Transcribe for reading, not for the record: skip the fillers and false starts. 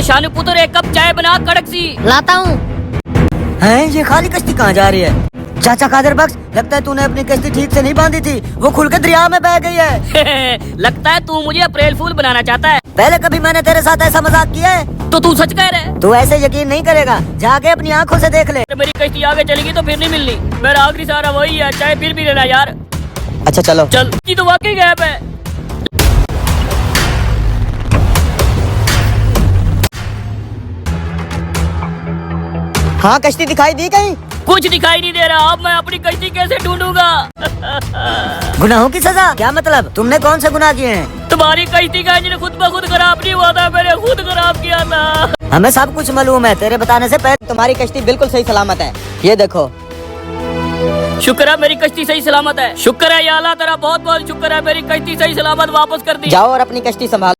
शानू पुत्र एक कप चाय बना कड़क सी। लाता हूँ। हैं, ये खाली कश्ती कहाँ जा रही है? चाचा कादर बख्श, लगता है तूने अपनी कश्ती ठीक से नहीं बांधी थी, वो खुल के दरिया में बह गई है। लगता है तू मुझे अप्रैल फूल बनाना चाहता है। पहले कभी मैंने तेरे साथ ऐसा मजाक किया है? तो तू सच कह रहा है? तू ऐसे यकीन नहीं करेगा, जाके अपनी आंखों से देख ले। मेरी कश्ती आगे चलेगी तो फिर नहीं मिलनी। मेरा आखिरी सहारा वही है, चाहे फिर भी लेना यार। अच्छा चलो। चल, ये तो वाकई गैप है। हाँ, कश्ती दिखाई दी कहीं? कुछ दिखाई नहीं दे रहा। अब मैं अपनी कश्ती कैसे ढूंढूंगा? गुनाहों की सजा? क्या मतलब? तुमने कौन से गुनाह किए हैं? तुम्हारी कश्ती का इंजन खुद ब खुद खराब नहीं हुआ था, मैंने खुद खराब किया था। हमें सब कुछ मालूम है, तेरे बताने से पहले तुम्हारी कश्ती बिल्कुल सही सलामत है। ये देखो। शुक्र है मेरी कश्ती सही सलामत है। शुक्र है या अल्लाह तेरा बहुत बहुत शुक्र है, मेरी कश्ती सही सलामत वापस कर दी। जाओ और अपनी कश्ती संभालो।